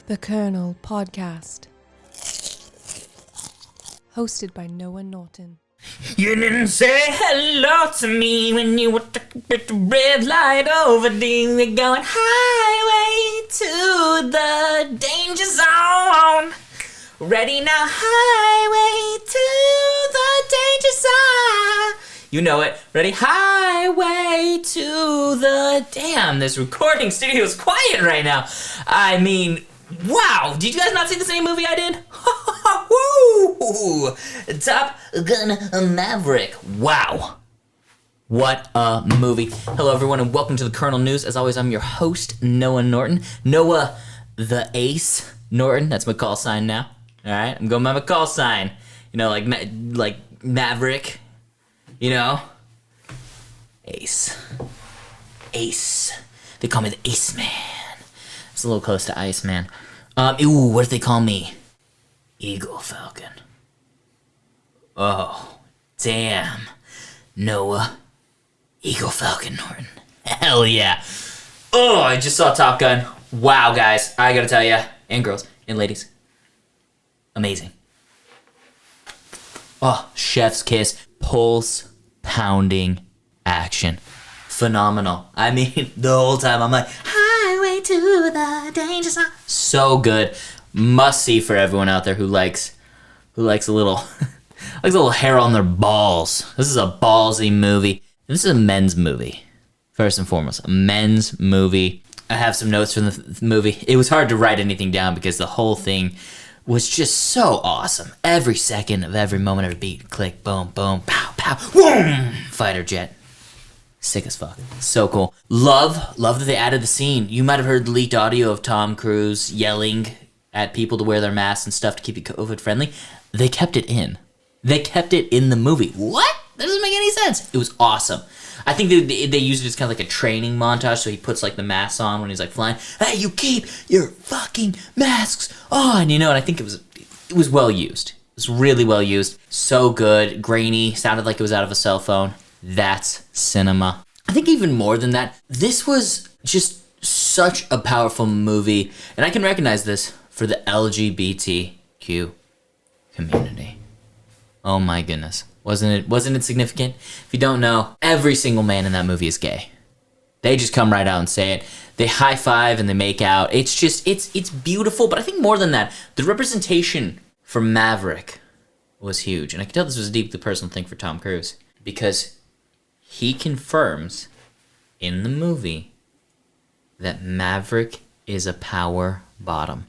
The Kernel Podcast. Hosted by Noah Norton. You didn't say hello to me when you were talking with the red light over me. We're going highway to the danger zone. Ready now, highway to the danger zone. You know it. Ready, highway to the... Damn, this recording studio is quiet right now. I mean, wow. Did you guys not see the same movie I did? Woo! Top Gun Maverick. Wow. What a movie. Hello, everyone, and welcome to the Kernel News. As always, I'm your host, Noah Norton. Noah the Ace Norton. That's my call sign now. All right? I'm going by my call sign. You know, like Maverick. You know? Ace. They call me the Ace Man. It's a little close to Ice Man. What do they call me? Eagle Falcon. Oh, damn. Noah. Eagle Falcon Norton. Hell yeah. Oh, I just saw Top Gun. Wow, guys. I gotta tell ya. And girls. And ladies. Amazing. Oh, chef's kiss. Pulse pounding action. Phenomenal. I mean, the whole time I'm like, highway to the danger zone. So good. Must see for everyone out there who likes a little hair on their balls. This is a ballsy movie. This is a men's movie. First and foremost, a men's movie. I have some notes from the movie. It was hard to write anything down because the whole thing was just so awesome. Every second of every moment, every beat, click, boom, boom, pow, pow, boom. Fighter jet. Sick as fuck. So cool. Love that they added the scene. You might have heard the leaked audio of Tom Cruise yelling at people to wear their masks and stuff to keep it COVID friendly. They kept it in. They kept it in the movie. What? That doesn't make any sense. It was awesome. I think they used it as kind of like a training montage, so he puts like the masks on when he's like flying. Hey, you keep your fucking masks on, you know, and I think it was well used. It was really well used. So good. Grainy. Sounded like it was out of a cell phone. That's cinema. I think even more than that, this was just such a powerful movie, and I can recognize this for the LGBTQ community. Oh my goodness. Wasn't it significant? If you don't know, every single man in that movie is gay. They just come right out and say it. They high five and they make out. It's just, it's beautiful, but I think more than that, the representation for Maverick was huge. And I can tell this was a deeply personal thing for Tom Cruise, because he confirms in the movie that Maverick is a power bottom.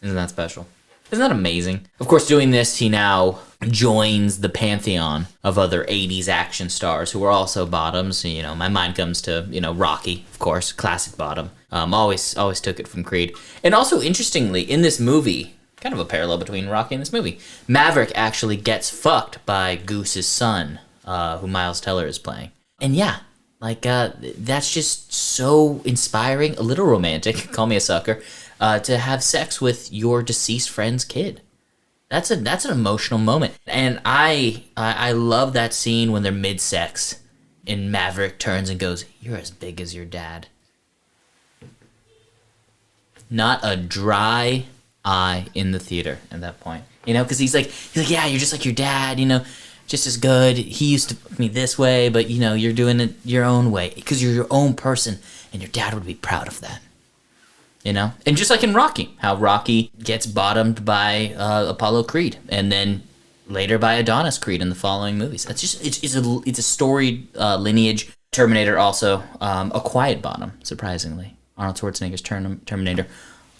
Isn't that special? Isn't that amazing? Of course, doing this, he now joins the pantheon of other 80s action stars who are also bottoms. You know, my mind comes to, you know, Rocky, of course, classic bottom. Always took it from Creed. And also, interestingly, in this movie, kind of a parallel between Rocky and this movie, Maverick actually gets fucked by Goose's son, who Miles Teller is playing. And yeah, like, that's just so inspiring, a little romantic, call me a sucker, to have sex with your deceased friend's kid. That's an emotional moment. And I love that scene when they're mid-sex and Maverick turns and goes, "You're as big as your dad." Not a dry eye in the theater at that point. You know, because he's like, yeah, you're just like your dad, you know, just as good. He used to put me this way, but, you know, you're doing it your own way because you're your own person, and your dad would be proud of that. You know? And just like in Rocky, how Rocky gets bottomed by Apollo Creed, and then later by Adonis Creed in the following movies. That's just, it's a storied lineage. Terminator also, a quiet bottom, surprisingly. Arnold Schwarzenegger's Terminator,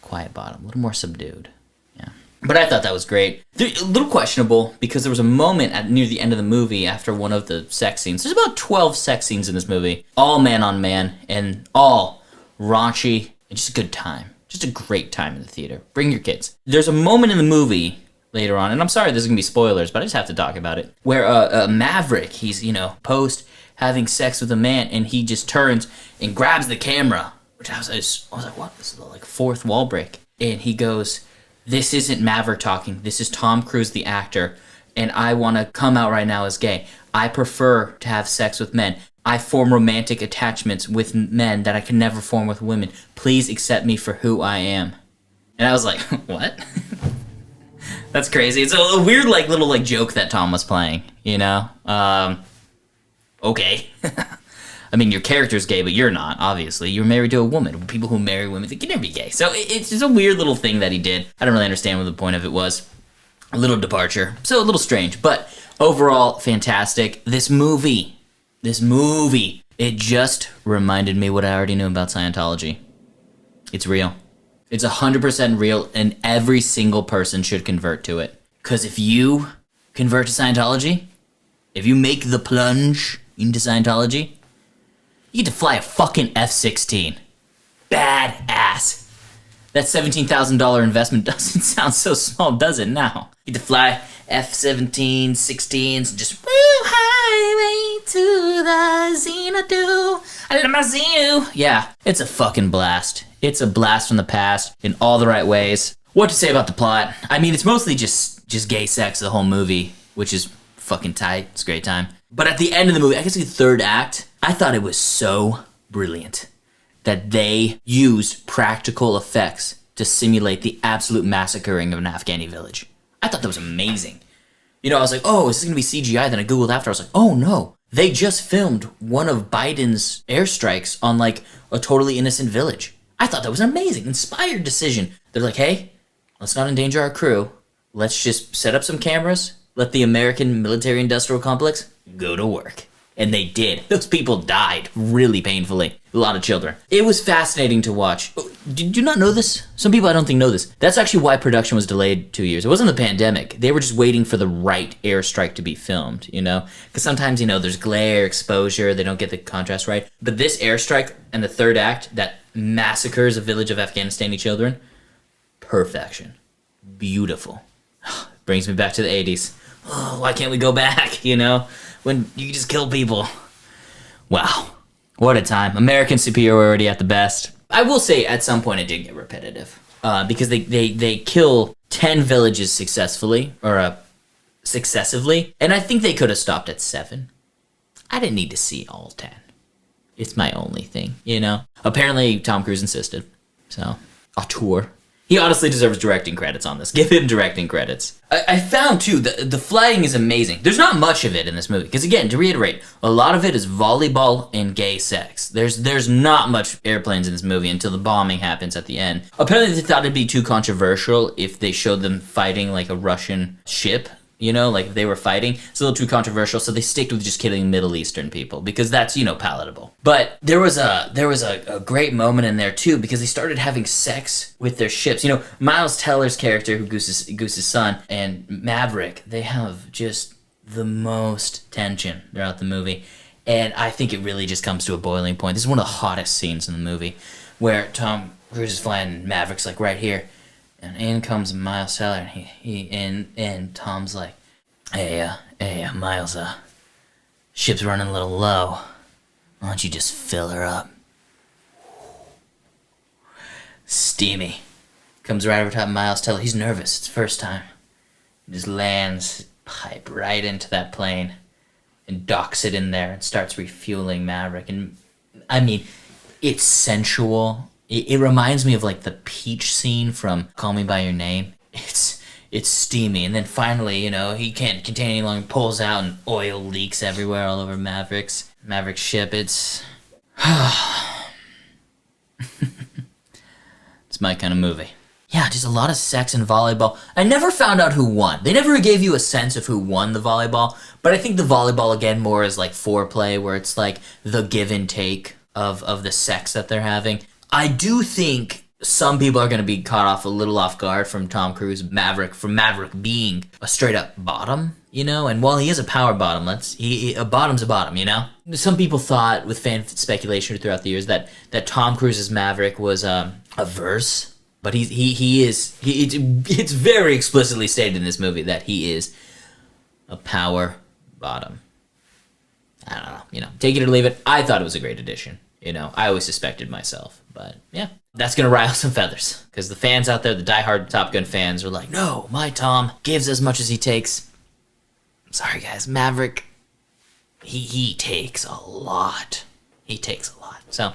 quiet bottom, a little more subdued. Yeah. But I thought that was great. A little questionable, because there was a moment near the end of the movie after one of the sex scenes. There's about 12 sex scenes in this movie, all man on man, and all raunchy. And just a good time. Just a great time in the theater. Bring your kids. There's a moment in the movie later on, and I'm sorry this is going to be spoilers, but I just have to talk about it, where Maverick, he's, you know, post having sex with a man, and he just turns and grabs the camera, which I was like, what? This is the, like, fourth wall break. And he goes, "This isn't Maverick talking. This is Tom Cruise, the actor, and I want to come out right now as gay. I prefer to have sex with men. I form romantic attachments with men that I can never form with women. Please accept me for who I am. And I was like, what? That's crazy. It's a weird, like, little, like, joke that Tom was playing, you know? Okay. I mean, your character's gay, but you're not, obviously. You're married to a woman. People who marry women, they can never be gay. So it's just a weird little thing that he did. I don't really understand what the point of it was. A little departure. So a little strange. But overall, fantastic. This movie, it just reminded me what I already knew about Scientology. It's real. It's 100% real, and every single person should convert to it. Because if you convert to Scientology, if you make the plunge into Scientology, you get to fly a fucking F-16. Badass. That $17,000 investment doesn't sound so small, does it now? You get to fly F-17, 16s, and just woo, highway to the Xanadu. I love my Xenu. Yeah, it's a fucking blast. It's a blast from the past in all the right ways. What to say about the plot? I mean, it's mostly just gay sex the whole movie, which is fucking tight. It's a great time. But at the end of the movie, I guess the third act, I thought it was so brilliant that they used practical effects to simulate the absolute massacring of an Afghani village. I thought that was amazing. You know, I was like, oh, is this going to be CGI? Then I Googled after, I was like, oh no. They just filmed one of Biden's airstrikes on like a totally innocent village. I thought that was an amazing, inspired decision. They're like, hey, let's not endanger our crew. Let's just set up some cameras, let the American military-industrial complex go to work. And they did. Those people died really painfully. A lot of children. It was fascinating to watch. Did you not know this? Some people I don't think know this. That's actually why production was delayed 2 years. It wasn't the pandemic. They were just waiting for the right airstrike to be filmed, you know? Because sometimes, you know, there's glare, exposure, they don't get the contrast right. But this airstrike and the third act that massacres a village of Afghanistani children, perfection. Beautiful. Brings me back to the 80s. Oh, why can't we go back, you know? When you just kill people. Wow. What a time. American superiority at the best. I will say at some point it did get repetitive. Because they kill 10 villages successively. Successively. And I think they could have stopped at 7. I didn't need to see all 10. It's my only thing, you know? Apparently Tom Cruise insisted. So, auteur. He honestly deserves directing credits on this. Give him directing credits. I found, too, the flying is amazing. There's not much of it in this movie. Because, again, to reiterate, a lot of it is volleyball and gay sex. There's not much airplanes in this movie until the bombing happens at the end. Apparently, they thought it'd be too controversial if they showed them fighting, like, a Russian ship. You know, like, if they were fighting. It's a little too controversial, so they sticked with just killing Middle Eastern people. Because that's, you know, palatable. But there was a great moment in there, too, because they started having sex with their ships. You know, Miles Teller's character, who Goose's son, and Maverick, they have just the most tension throughout the movie. And I think it really just comes to a boiling point. This is one of the hottest scenes in the movie, where Tom Cruise is flying and Maverick's, like, right here. And in comes Miles Teller, and and Tom's like, hey, Miles, ship's running a little low. Why don't you just fill her up? Steamy. Comes right over top of Miles Teller. He's nervous. It's first time. He just lands pipe right into that plane and docks it in there and starts refueling Maverick. And, I mean, it's sensual. It reminds me of, like, the Peach scene from Call Me By Your Name. It's steamy. And then finally, you know, he can't contain any longer, pulls out, and oil leaks everywhere all over Maverick's ship. It's... it's my kind of movie. Yeah, just a lot of sex and volleyball. I never found out who won. They never gave you a sense of who won the volleyball. But I think the volleyball, again, more is like foreplay, where it's like the give and take of the sex that they're having. I do think some people are going to be caught off a little off guard from Tom Cruise, Maverick being a straight up bottom, you know? And while he is a power bottom, a bottom's a bottom, you know? Some people thought, with fan speculation throughout the years, that Tom Cruise's Maverick was a verse. But it's very explicitly stated in this movie that he is a power bottom. I don't know, you know, take it or leave it. I thought it was a great addition. You know, I always suspected myself, but yeah, that's going to rile some feathers, because the fans out there, the diehard Top Gun fans, are like, no, my Tom gives as much as he takes. Sorry, guys, Maverick, he takes a lot. He takes a lot. So,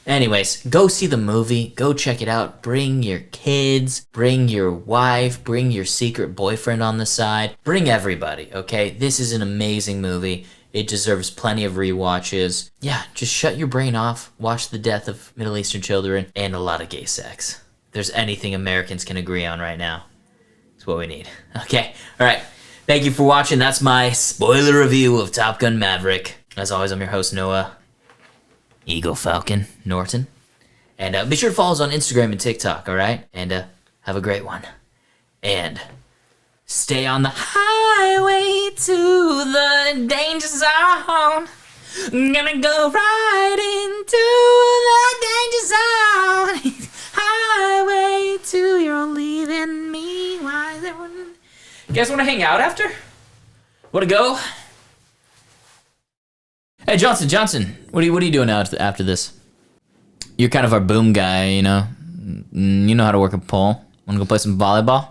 anyways, go see the movie. Go check it out. Bring your kids. Bring your wife. Bring your secret boyfriend on the side. Bring everybody, okay? This is an amazing movie. It deserves plenty of rewatches. Yeah, just shut your brain off. Watch the death of Middle Eastern children and a lot of gay sex. If there's anything Americans can agree on right now, it's what we need. Okay, all right. Thank you for watching. That's my spoiler review of Top Gun Maverick. As always, I'm your host, Noah Eagle Falcon Norton. And be sure to follow us on Instagram and TikTok, all right? And have a great one. And stay on the highway to the danger zone. Gonna go right into the danger zone. Highway to you're leaving me. Why there? You guys want to hang out after? Want to go? Hey, Johnson, what are you doing after this? You're kind of our boom guy, you know. You know how to work a pole. Want to go play some volleyball?